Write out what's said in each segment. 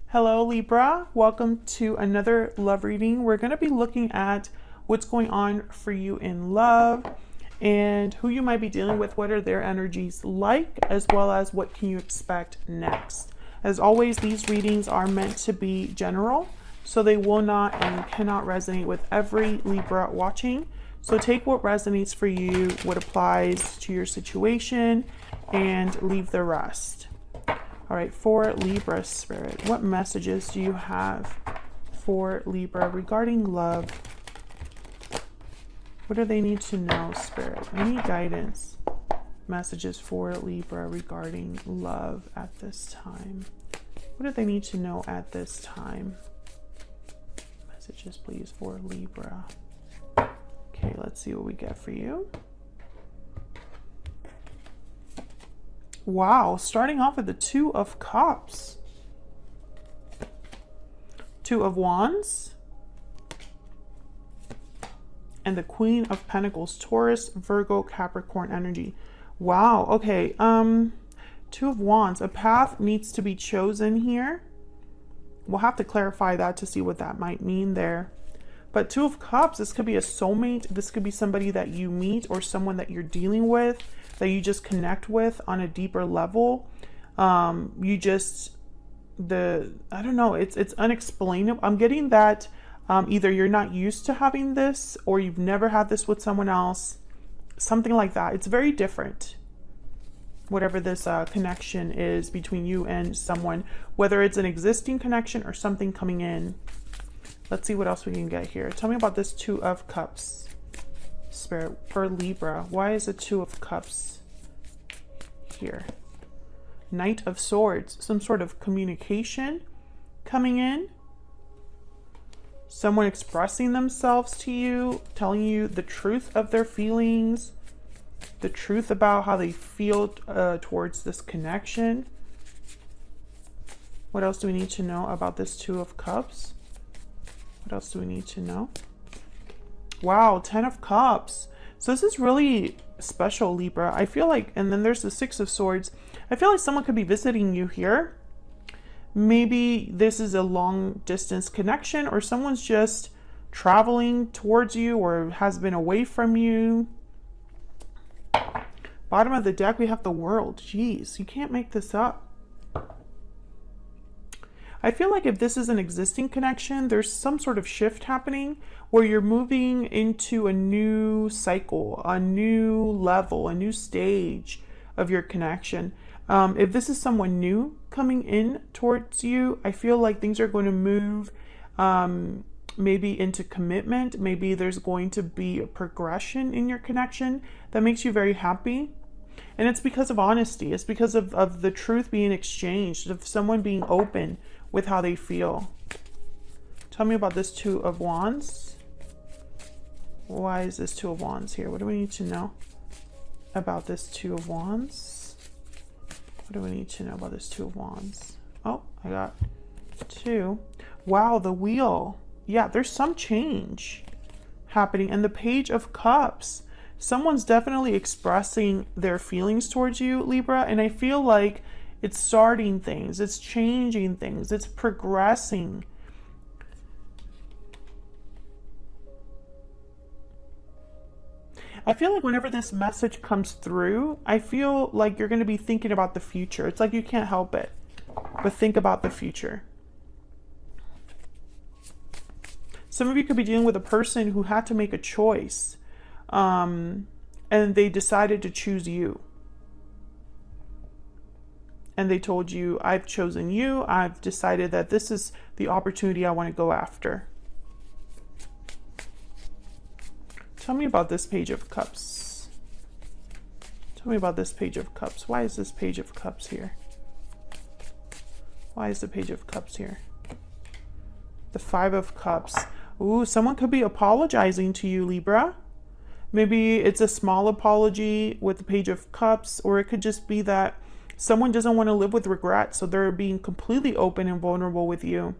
Hello Libra, welcome to another love reading. We're going to be looking at what's going on for you in love and who you might be dealing with, what are their energies like, as well as what can you expect next. As always, these readings are meant to be general, so they will not and cannot resonate with every Libra watching. So take what resonates for you, what applies to your situation, and leave the rest. All right, for Libra Spirit, what messages do you have for Libra regarding love? What do they need to know, Spirit? Any guidance messages for Libra regarding love at this time? What do they need to know at this time? Messages, please, for Libra. Okay, let's see what we get for you. Wow, starting off with the Two of Cups. Two of Wands. And the Queen of Pentacles, Taurus, Virgo, Capricorn energy. Wow, okay. Two of Wands. A path needs to be chosen here. We'll have to clarify that to see what that might mean there. But Two of Cups, this could be a soulmate. This could be somebody that you meet or someone that you're dealing with, that you just connect with on a deeper level. I don't know, it's unexplainable. I'm getting that either you're not used to having this or you've never had this with someone else, something like that. It's very different, whatever this connection is between you and someone, whether it's an existing connection or something coming in. Let's see what else we can get here. Tell me about this Two of Cups, Spirit, for Libra. Why is the Two of Cups here? Knight of Swords, some sort of communication coming in. Someone expressing themselves to you, telling you the truth of their feelings, the truth about how they feel towards this connection. What else do we need to know about this Two of Cups? What else do we need to know? Wow, Ten of Cups. So this is really special, Libra. I feel like, and then there's the Six of Swords. I feel like someone could be visiting you here. Maybe this is a long distance connection, or someone's just traveling towards you or has been away from you. Bottom of the deck, we have the World. Jeez, you can't make this up. I feel like if this is an existing connection, there's some sort of shift happening where you're moving into a new cycle, a new level, a new stage of your connection. If this is someone new coming in towards you, I feel like things are going to move maybe into commitment. Maybe there's going to be a progression in your connection that makes you very happy. And it's because of honesty. It's because of the truth being exchanged, of someone being open with how they feel. Tell me about this Two of Wands. Why is this Two of Wands here? What do we need to know about this Two of Wands? What do we need to know about this Two of Wands? Oh, I got two. Wow, the Wheel. Yeah, there's some change happening. And the Page of Cups. Someone's definitely expressing their feelings towards you, Libra. And I feel like it's starting things. It's changing things. It's progressing. I feel like whenever this message comes through, I feel like you're going to be thinking about the future. It's like you can't help it but think about the future. Some of you could be dealing with a person who had to make a choice, and they decided to choose you. And they told you, I've chosen you. I've decided that this is the opportunity I want to go after. Tell me about this Page of Cups. Tell me about this Page of Cups. Why is this Page of Cups here? Why is the Page of Cups here? The Five of Cups. Ooh, someone could be apologizing to you, Libra. Maybe it's a small apology with the Page of Cups, or it could just be that someone doesn't want to live with regret, so they're being completely open and vulnerable with you.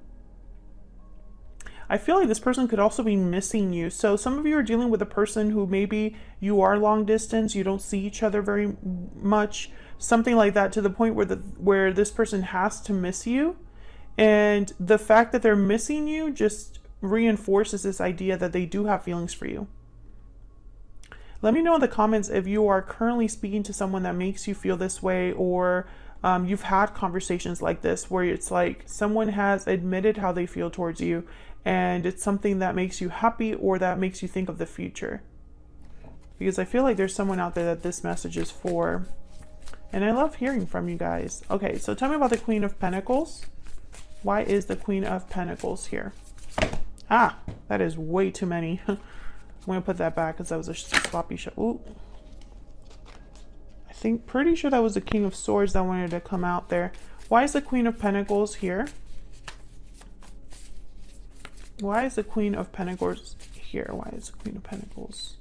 I feel like this person could also be missing you. So some of you are dealing with a person who maybe you are long distance, you don't see each other very much, something like that, to the point where this person has to miss you. And the fact that they're missing you just reinforces this idea that they do have feelings for you. Let me know in the comments if you are currently speaking to someone that makes you feel this way, or you've had conversations like this where it's like someone has admitted how they feel towards you and it's something that makes you happy or that makes you think of the future. Because I feel like there's someone out there that this message is for. And I love hearing from you guys. Okay, so tell me about the Queen of Pentacles. Why is the Queen of Pentacles here? Ah, that is way too many. I'm going to put that back because that was a sloppy shot. Ooh. I think, pretty sure that was the King of Swords that wanted to come out there. Why is the Queen of Pentacles here? Why is the Queen of Pentacles here? Why is the Queen of Pentacles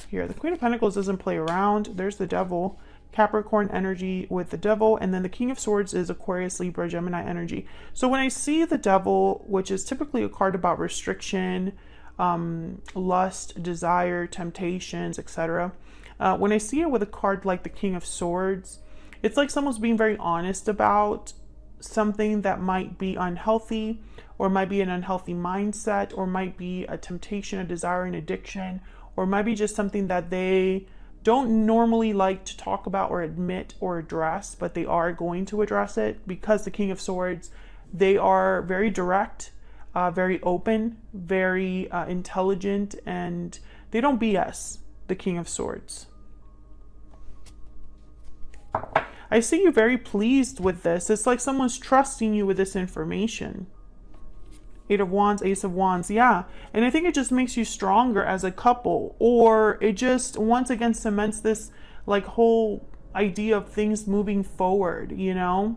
here? The Queen of Pentacles doesn't play around. There's the Devil. Capricorn energy with the Devil, and then the King of Swords is Aquarius, Libra, Gemini energy. So when I see the Devil, which is typically a card about restriction, lust, desire, temptations, etc. When I see it with a card like the King of Swords, it's like someone's being very honest about something that might be unhealthy, or might be an unhealthy mindset, or might be a temptation, a desire, an addiction, or might be just something that they don't normally like to talk about or admit or address, but they are going to address it because the King of Swords, they are very direct, very open, very intelligent, and they don't BS, the King of Swords. I see you very pleased with this. It's like someone's trusting you with this information. Eight of Wands, Ace of Wands, yeah. And I think it just makes you stronger as a couple, or it just once again cements this like whole idea of things moving forward, you know?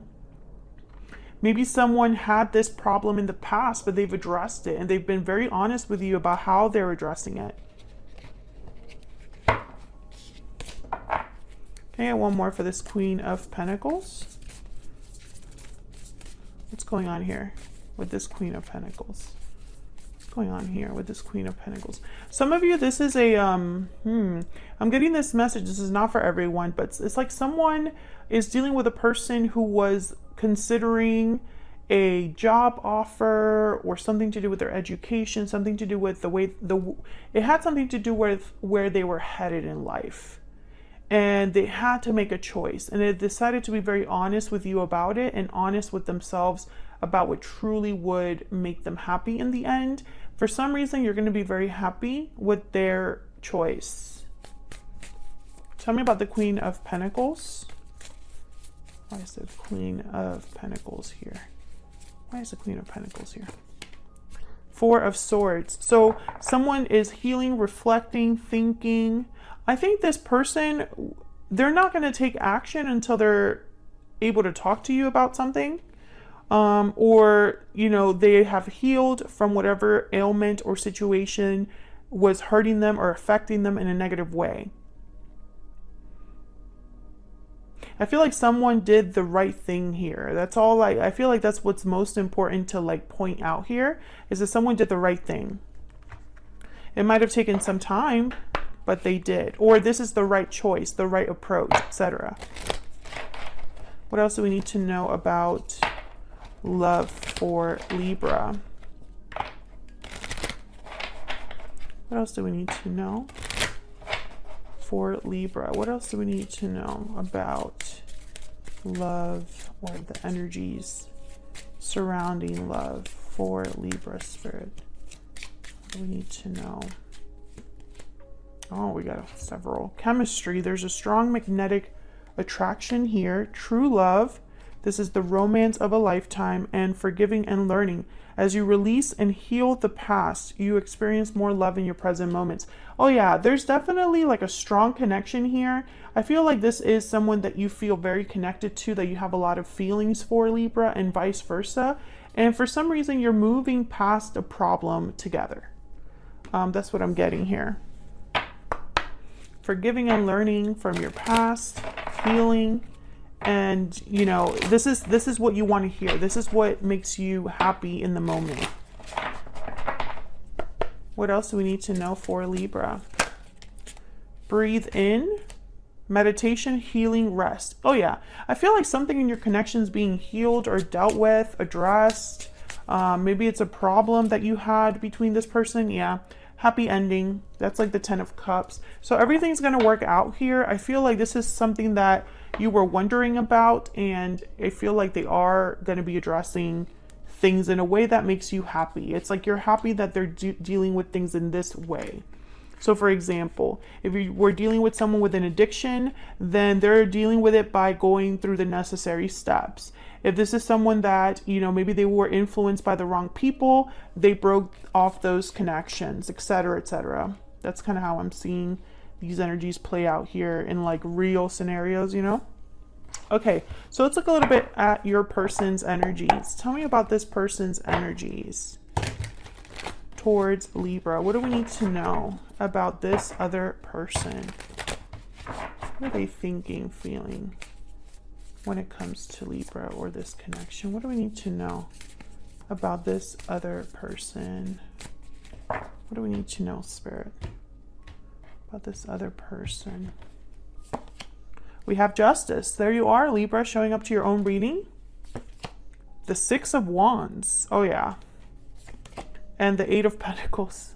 Maybe someone had this problem in the past, but they've addressed it and they've been very honest with you about how they're addressing it. Okay, one more for this Queen of Pentacles. What's going on here with this Queen of Pentacles? What's going on here with this Queen of Pentacles? Some of you, this is a, I'm getting this message. This is not for everyone, but it's like someone is dealing with a person who was considering a job offer or something to do with their education, something to do with the way, it had something to do with where they were headed in life. And they had to make a choice, and they decided to be very honest with you about it and honest with themselves about what truly would make them happy in the end. For some reason, you're going to be very happy with their choice. Tell me about the Queen of Pentacles. Why is the Queen of Pentacles here? Why is the Queen of Pentacles here? Four of Swords. So someone is healing, reflecting, thinking. I think this person, they're not going to take action until they're able to talk to you about something. Or, you know, they have healed from whatever ailment or situation was hurting them or affecting them in a negative way. I feel like someone did the right thing here. That's all I feel like that's what's most important to like point out here, is that someone did the right thing. It might have taken some time, but they did. Or this is the right choice, the right approach, etc. What else do we need to know about love for Libra? What else do we need to know for Libra? What else do we need to know about love, or the energies surrounding love for Libra spirit? What do we need to know? Oh, we got several. Chemistry. There's a strong magnetic attraction here. True love. This is the romance of a lifetime, and forgiving and learning. As you release and heal the past, you experience more love in your present moments. Oh yeah, there's definitely like a strong connection here. I feel like this is someone that you feel very connected to, that you have a lot of feelings for, Libra, and vice versa. And for some reason, you're moving past a problem together. That's what I'm getting here. Forgiving and learning from your past, healing, and you know, this is what you want to hear. This is what makes you happy in the moment. What else do we need to know for Libra? Breathe in, Meditation, healing, rest. Oh yeah, I feel like something in your connection is being healed or dealt with, addressed. Maybe it's a problem that you had between this person. Yeah, happy ending. That's like the 10 of Cups. So everything's going to work out here. I feel like this is something that you were wondering about, and I feel like they are going to be addressing things in a way that makes you happy. It's like you're happy that they're dealing with things in this way. So for example, if you were dealing with someone with an addiction, then they're dealing with it by going through the necessary steps. If this is someone that, you know, maybe they were influenced by the wrong people, they broke off those connections, etc., etc. That's kind of how I'm seeing these energies play out here in like real scenarios, you know? Okay, so let's look a little bit at your person's energies. Tell me about this person's energies towards Libra. What do we need to know about this other person? What are they thinking, feeling when it comes to Libra or this connection? What do we need to know about this other person? What do we need to know, Spirit, about this other person? We have Justice. There you are, Libra, showing up to your own reading. The 6 of Wands. Oh yeah. And the 8 of Pentacles.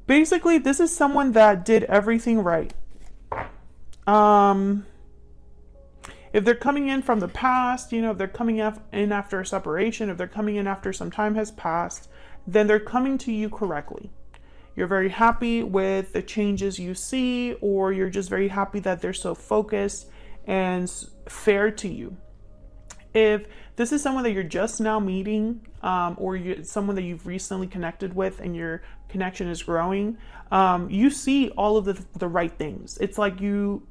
Basically, this is someone that did everything right. If they're coming in from the past, you know, if they're coming in after a separation, if they're coming in after some time has passed, then they're coming to you correctly. You're very happy with the changes you see, or you're just very happy that they're so focused and fair to you. If this is someone that you're just now meeting, or someone that you've recently connected with and your connection is growing, you see all of the right things. It's like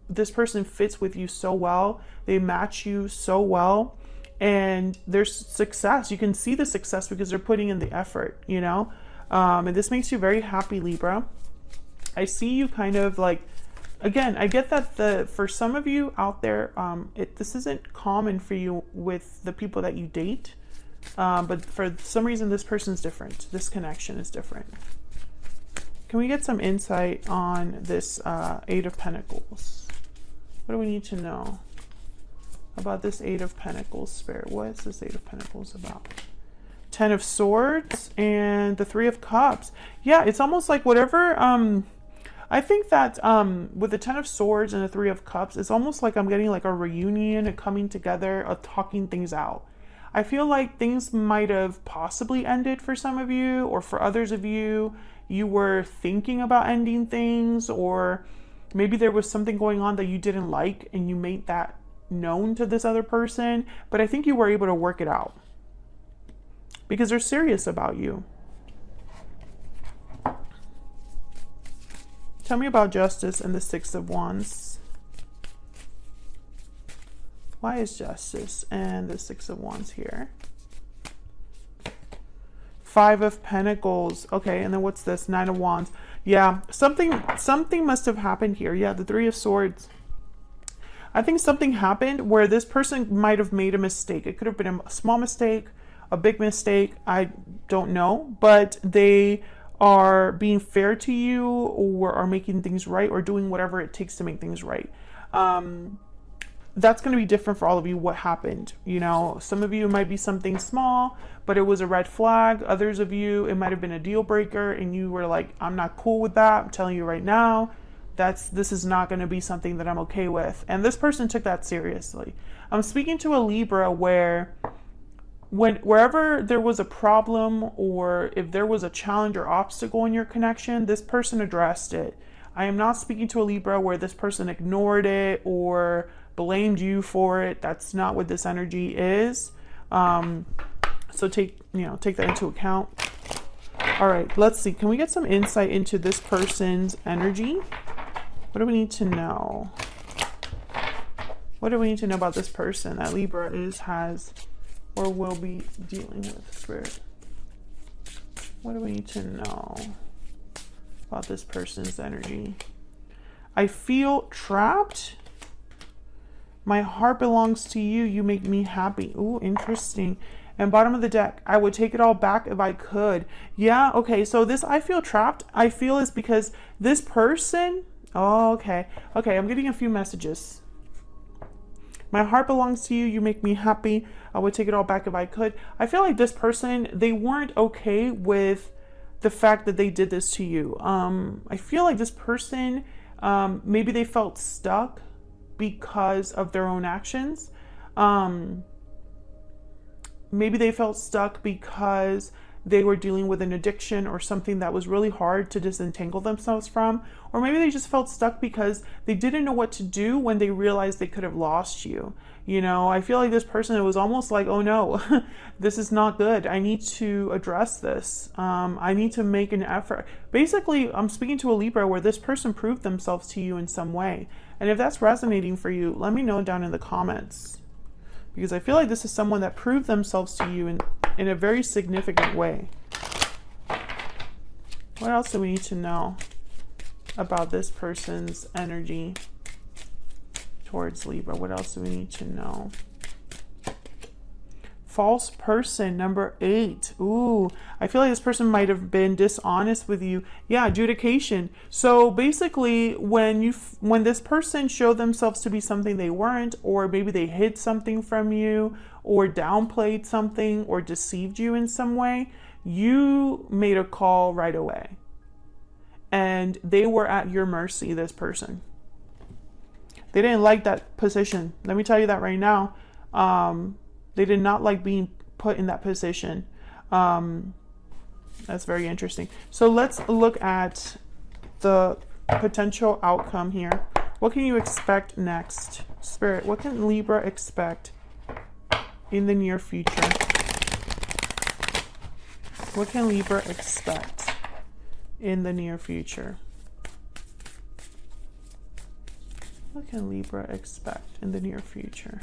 this person fits with you so well. They match you so well, and there's success. You can see the success because they're putting in the effort, you know? And this makes you very happy, Libra. I see you kind of like, again, I get that for some of you out there, this isn't common for you with the people that you date. But for some reason, this person's different. This connection is different. Can we get some insight on this 8 of Pentacles? What do we need to know about this 8 of Pentacles, Spirit? What is this 8 of Pentacles about? 10 of Swords and the 3 of Cups. Yeah, it's almost like whatever... I think that with the 10 of Swords and the 3 of Cups, it's almost like I'm getting like a reunion, a coming together, a talking things out. I feel like things might have possibly ended for some of you, or for others of you, you were thinking about ending things, or maybe there was something going on that you didn't like and you made that known to this other person, but I think you were able to work it out because they're serious about you. Tell me about Justice and the 6 of Wands. Why is Justice and the 6 of Wands here? 5 of Pentacles. Okay, and then what's this? 9 of Wands. Yeah, something must have happened here. Yeah, the 3 of Swords. I think something happened where this person might have made a mistake. It could have been a small mistake, a big mistake. I don't know, but they are being fair to you, or are making things right, or doing whatever it takes to make things right. That's going to be different for all of you. What happened, you know, some of you it might be something small, but it was a red flag. Others of you, it might have been a deal breaker, and you were like, I'm not cool with that. I'm telling you right now, this is not going to be something that I'm okay with. And this person took that seriously. I'm speaking to a Libra where wherever there was a problem, or if there was a challenge or obstacle in your connection, this person addressed it. I am not speaking to a Libra where this person ignored it or blamed you for it. That's not what this energy is. So take that into account. All right, let's see. Can we get some insight into this person's energy? What do we need to know? What do we need to know about this person that Libra has, or will be dealing with, Spirit? What do we need to know about this person's energy? I feel trapped. My heart belongs to you. You make me happy. Ooh, interesting. And bottom of the deck, I would take it all back if I could. Yeah, okay. So this I feel trapped, I feel is because this person, Oh, okay. Okay, I'm getting a few messages. My heart belongs to you. You make me happy. I would take it all back if I could. I feel like this person, they weren't okay with the fact that they did this to you. I feel like this person, maybe they felt stuck because of their own actions. Maybe they felt stuck because they were dealing with an addiction or something that was really hard to disentangle themselves from. Or maybe they just felt stuck because they didn't know what to do when they realized they could have lost you. You know, I feel like this person, it was almost like, oh no, this is not good. I need to address this. I need to make an effort. Basically, I'm speaking to a Libra where this person proved themselves to you in some way. And if that's resonating for you, let me know down in the comments. Because I feel like this is someone that proved themselves to you in a very significant way. What else do we need to know about this person's energy towards Libra? What else do we need to know? False person, number 8. Ooh, I feel like this person might have been dishonest with you. Yeah, adjudication. So basically, when this person showed themselves to be something they weren't, or maybe they hid something from you, or downplayed something, or deceived you in some way, you made a call right away. And they were at your mercy, this person. They didn't like that position. Let me tell you that right now. They did not like being put in that position. That's very interesting. So let's look at the potential outcome here. What can you expect next? Spirit, what can Libra expect in the near future? What can Libra expect in the near future? What can Libra expect in the near future?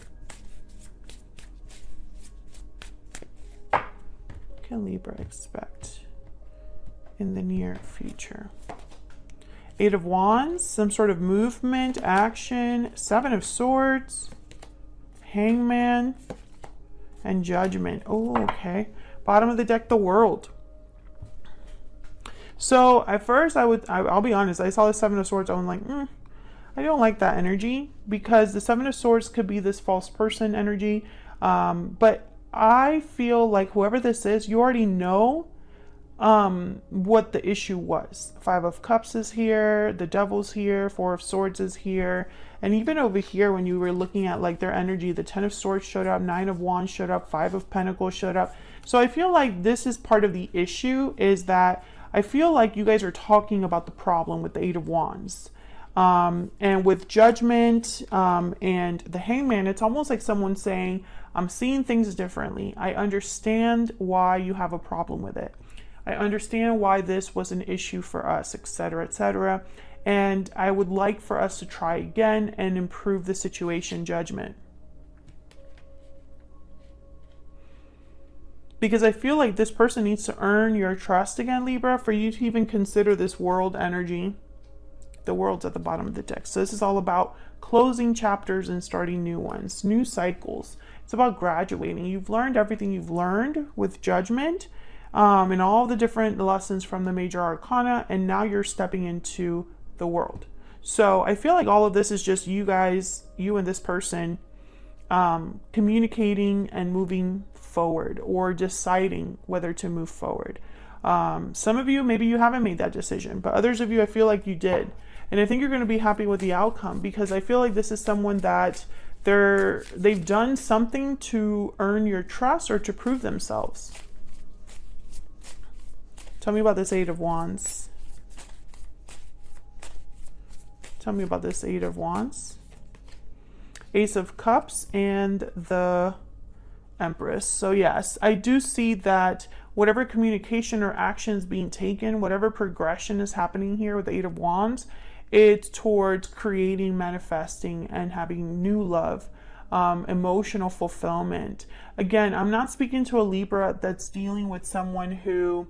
What can Libra expect in the near future? 8 of Wands, some sort of movement, action, 7 of Swords, Hangman, and Judgment. Oh, okay. Bottom of the deck, the World. So at first, I'll be honest, I saw the 7 of Swords, I was like, I don't like that energy, because the 7 of Swords could be this false person energy. But I feel like whoever this is, you already know what the issue was. 5 of Cups is here, the Devil's here, 4 of Swords is here, and even over here when you were looking at like their energy, the 10 of Swords showed up, 9 of Wands showed up, 5 of Pentacles showed up. So I feel like this is part of the issue, is that I feel like you guys are talking about the problem with the 8 of Wands. And with Judgment and the Hangman, it's almost like someone saying, I'm seeing things differently. I understand why you have a problem with it. I understand why this was an issue for us, etc., etc. And I would like for us to try again and improve the situation, Judgment. Because I feel like this person needs to earn your trust again, Libra, for you to even consider this World energy. The World's at the bottom of the deck. So this is all about closing chapters and starting new ones, new cycles. It's about graduating. You've learned everything you've learned with Judgment and all the different lessons from the major arcana, and now you're stepping into the World. So I feel like all of this is just you guys, you and this person communicating and moving forward, or deciding whether to move forward. Some of you, maybe you haven't made that decision, but others of you, I feel like you did. And I think you're going to be happy with the outcome, because I feel like this is someone that they've done something to earn your trust or to prove themselves. Tell me about this 8 of Wands. Tell me about this 8 of Wands. Ace of Cups and the Empress. So yes, I do see that whatever communication or actions being taken, whatever progression is happening here with the 8 of Wands, it's towards creating, manifesting, and having new love, emotional fulfillment. Again, I'm not speaking to a Libra that's dealing with someone who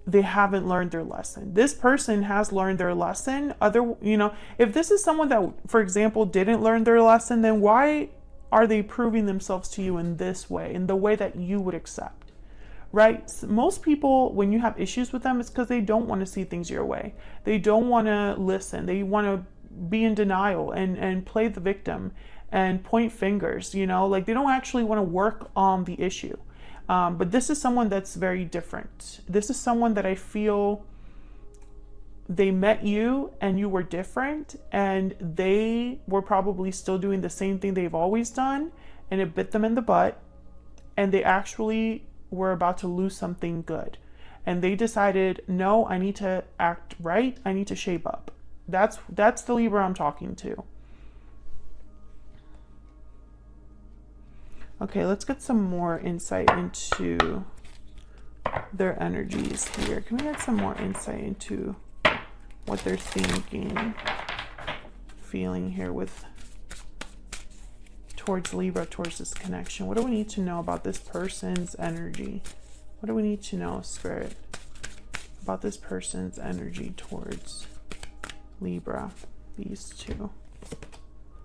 they haven't learned their lesson. This person has learned their lesson. If this is someone that, for example, didn't learn their lesson, then why are they proving themselves to you in this way, in the way that you would accept? right? Most people, when you have issues with them, it's because they don't want to see things your way. They don't want to listen. They want to be in denial and play the victim and point fingers, you know, like they don't actually want to work on the issue. But this is someone that's very different. This is someone that I feel they met you and you were different, and they were probably still doing the same thing they've always done, and it bit them in the butt, and they actually were about to lose something good. And they decided, no, I need to act right. I need to shape up. That's the Libra I'm talking to. Okay, let's get some more insight into their energies here. Can we get some more insight into what they're thinking, feeling here with towards Libra, towards this connection? What do we need to know about this person's energy? What do we need to know, Spirit, about this person's energy towards Libra, these two?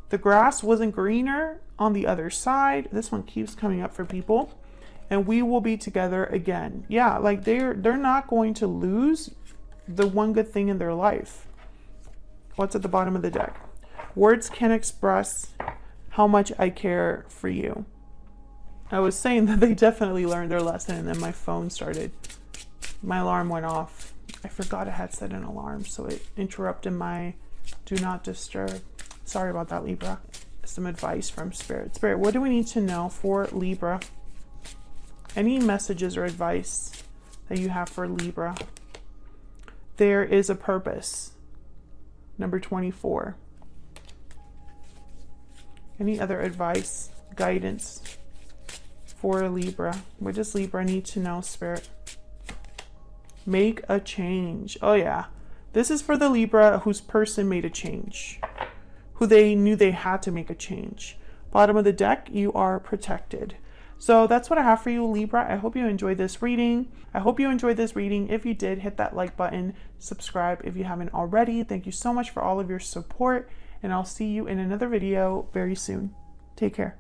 The grass wasn't greener on the other side. This one keeps coming up for people. And we will be together again. Yeah, like they're not going to lose the one good thing in their life. What's at the bottom of the deck? Words can't express how much I care for you. I was saying that they definitely learned their lesson, and then my phone started. My alarm went off. I forgot I had set an alarm, so it interrupted my do not disturb. Sorry about that, Libra. Some advice from Spirit. Spirit, what do we need to know for Libra? Any messages or advice that you have for Libra? There is a purpose. Number 24. Any other advice, guidance for Libra? What does Libra need to know, Spirit? Make a change. Oh yeah. This is for the Libra whose person made a change, who they knew they had to make a change. Bottom of the deck, you are protected. So that's what I have for you, Libra. I hope you enjoyed this reading. If you did, hit that like button, subscribe if you haven't already. Thank you so much for all of your support, and I'll see you in another video very soon. Take care.